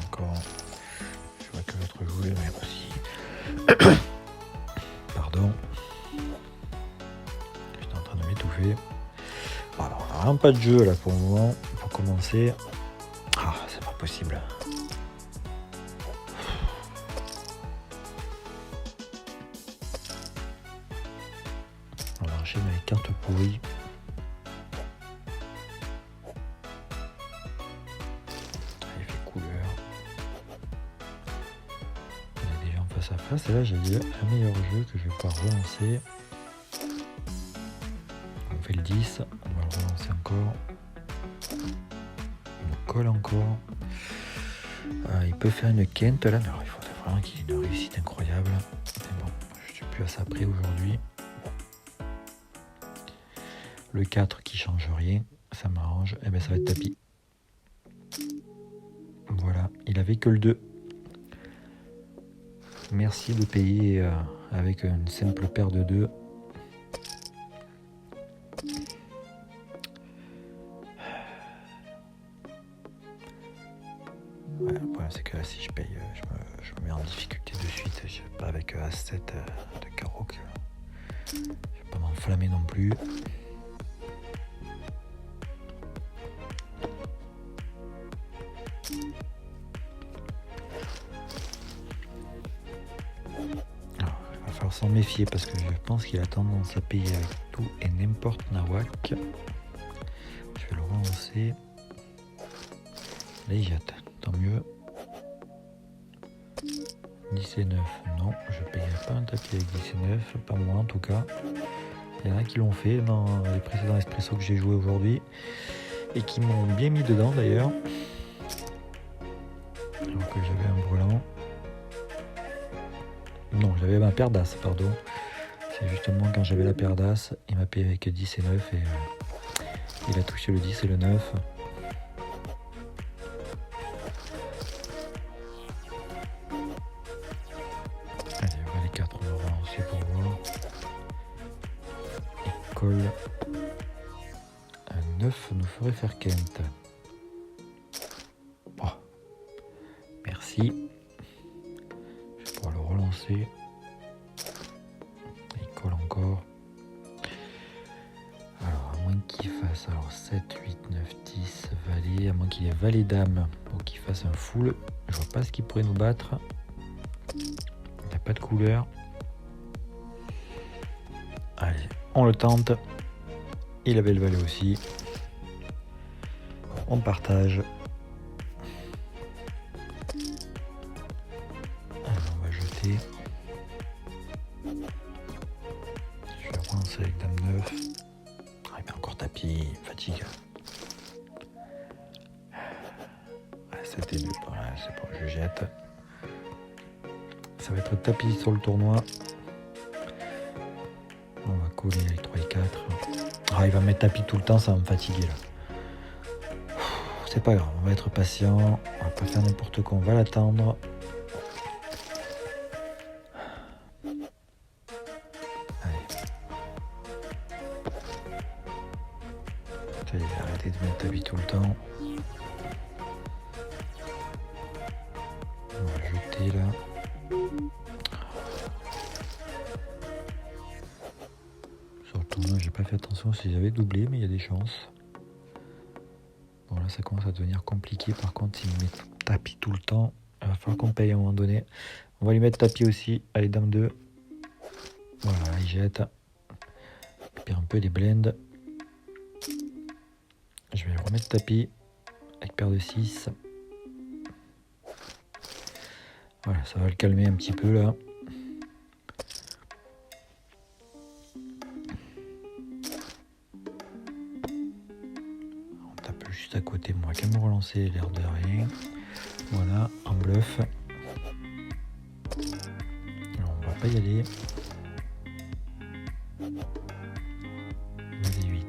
Encore, je vois que l'autre joueur mais aussi. Pardon. J'étais en train de m'étouffer. Alors, on n'a vraiment pas de jeu là pour le moment. Pour commencer. Ah, c'est pas possible. On va enchaîner avec cartes pourries. Face à face, et là j'ai un meilleur jeu que je vais pouvoir relancer. On fait le 10, on va le relancer encore. On nous colle encore. Il peut faire une quinte là, mais alors il faudrait vraiment qu'il ait une réussite incroyable. Mais bon, je suis plus à ça près aujourd'hui. Le 4 qui change rien, ça m'arrange, et bien ça va être tapis. Voilà, il avait que le 2. Merci de payer avec une simple paire de 2. Ouais, le problème c'est que là, si je paye, je me mets en difficulté de suite. Je vais pas avec As-7 de carreau. Je vais pas m'enflammer non plus. S'en méfier parce que je pense qu'il a tendance à payer avec tout et n'importe nawak. Je vais le relancer. Là il jette, tant mieux. 10 et 9, non, je payerai pas un tapis avec 10 et 9, pas moi en tout cas. Il y en a qui l'ont fait dans les précédents espresso que j'ai joué aujourd'hui et qui m'ont bien mis dedans d'ailleurs. Alors que j'avais un brûlant. Non, j'avais ma paire d'As, pardon. C'est justement quand j'avais la paire d'As, il m'a payé avec 10 et 9 et il a touché le 10 et le 9. 9 nous ferait faire quinte. Oh. Merci. Je vais pouvoir le relancer. Il colle encore. Alors, à moins qu'il fasse 7, 8, 9, 10 valet, à moins qu'il ait valet dame pour qu'il fasse un full. Je vois pas ce qu'il pourrait nous battre. Il n'y a pas de couleur. Allez, on le tente. Il avait le valet aussi. On partage. Alors, on va jeter. Je vais relancer avec dame 9. Ah, il met encore tapis, fatigue. C'était deux. Voilà, c'est bon, je jette. Ça va être tapis sur le tournoi. On va coller avec 3 et 4. Ah, il va mettre tapis tout le temps, ça va me fatiguer là. C'est pas grave, on va être patient. On va pas faire n'importe quoi, on va l'attendre. Ça y est, arrêtez de mettre tapis tout le temps. On va jeter là. Sur le tournoi, j'ai pas fait attention si j'avais doublé, mais il y a des chances. Bon là ça commence à devenir compliqué, par contre s'il met tapis tout le temps, il va falloir qu'on paye à un moment donné. On va lui mettre tapis aussi, allez dame 2. Voilà, il jette. Il perd un peu des blends. Je vais lui remettre tapis avec paire de 6. Voilà, ça va le calmer un petit peu là. On tape juste à côté, moi quand même relancer l'air de rien. Voilà, en bluff. Alors, on va pas y aller. Valet 8.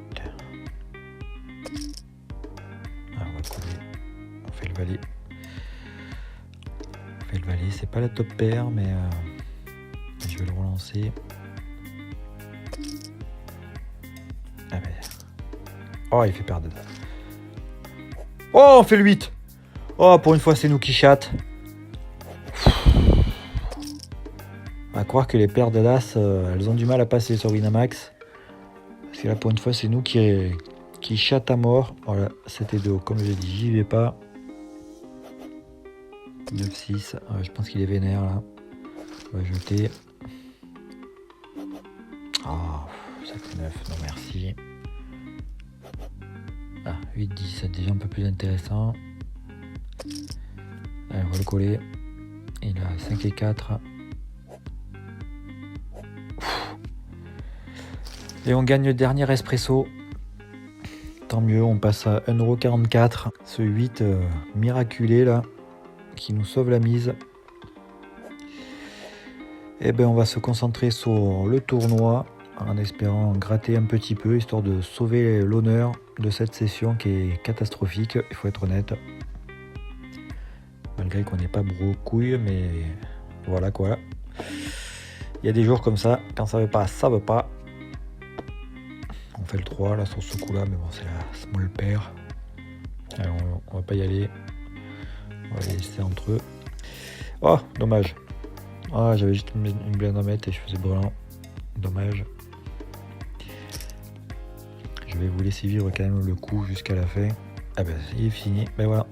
Ah, on va coller. On fait le valet. On fait le valet, c'est pas la top paire, mais je vais le relancer. Ah ben. Oh, il fait paire de dames. Oh, on fait le 8. Oh, pour une fois, c'est nous qui chatte. On va croire que les paires de l'as, elles ont du mal à passer sur Winamax. Parce que là, pour une fois, c'est nous qui chatte à mort. Voilà, c'était 2. Comme j'ai dit, j'y vais pas. 9-6. Je pense qu'il est vénère là. On va jeter. Ah, 7-9. Non, merci. Ah, 8-10. C'est déjà un peu plus intéressant. Allez, on va le coller. Il a 5 et 4. Et on gagne le dernier espresso. Tant mieux, on passe à 1,44 €. Ce 8 miraculé là, qui nous sauve la mise. Et ben on va se concentrer sur le tournoi en espérant gratter un petit peu, histoire de sauver l'honneur de cette session qui est catastrophique, il faut être honnête. Malgré qu'on n'ait pas couilles, mais voilà quoi. Il y a des jours comme ça, quand ça veut pas, ça veut pas. On fait le 3 là sur ce coup là, mais bon c'est la small pair. Allez, on va pas y aller. On va les laisser entre eux. Oh, dommage. Ah, j'avais juste une blinde à mettre et je faisais brûlant. Dommage. Je vais vous laisser vivre quand même le coup jusqu'à la fin. Ah ben, il est fini. Ben voilà.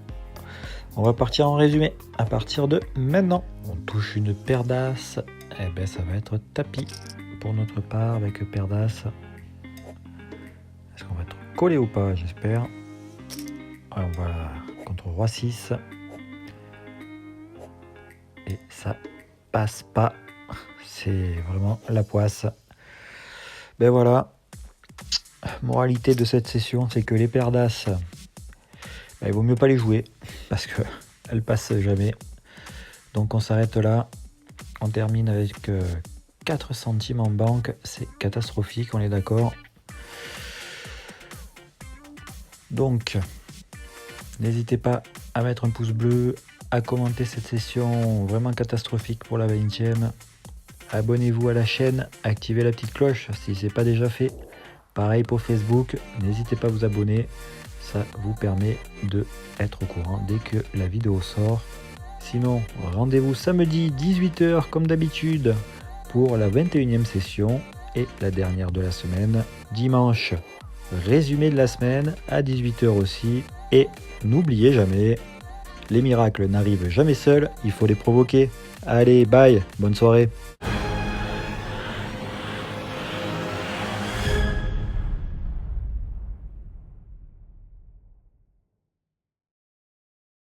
On va partir en résumé. À partir de maintenant, on touche une paire d'as. Et ben, ça va être tapis pour notre part avec paire d'as. Est-ce qu'on va être collé ou pas? J'espère. On va contre roi 6. Et ça passe pas. C'est vraiment la poisse. Ben voilà. Moralité de cette session, c'est que les paires d'as, ben, il vaut mieux pas les jouer parce que elles passent jamais. Donc on s'arrête là. On termine avec 4 centimes en banque. C'est catastrophique, on est d'accord. Donc, n'hésitez pas à mettre un pouce bleu, à commenter cette session vraiment catastrophique pour la 20e. Abonnez-vous à la chaîne, activez la petite cloche si ce n'est pas déjà fait. Pareil pour Facebook, n'hésitez pas à vous abonner, ça vous permet d'être au courant dès que la vidéo sort. Sinon, rendez-vous samedi 18h comme d'habitude pour la 21e session et la dernière de la semaine. Dimanche, résumé de la semaine à 18h aussi. Et n'oubliez jamais, les miracles n'arrivent jamais seuls, il faut les provoquer. Allez, bye, bonne soirée.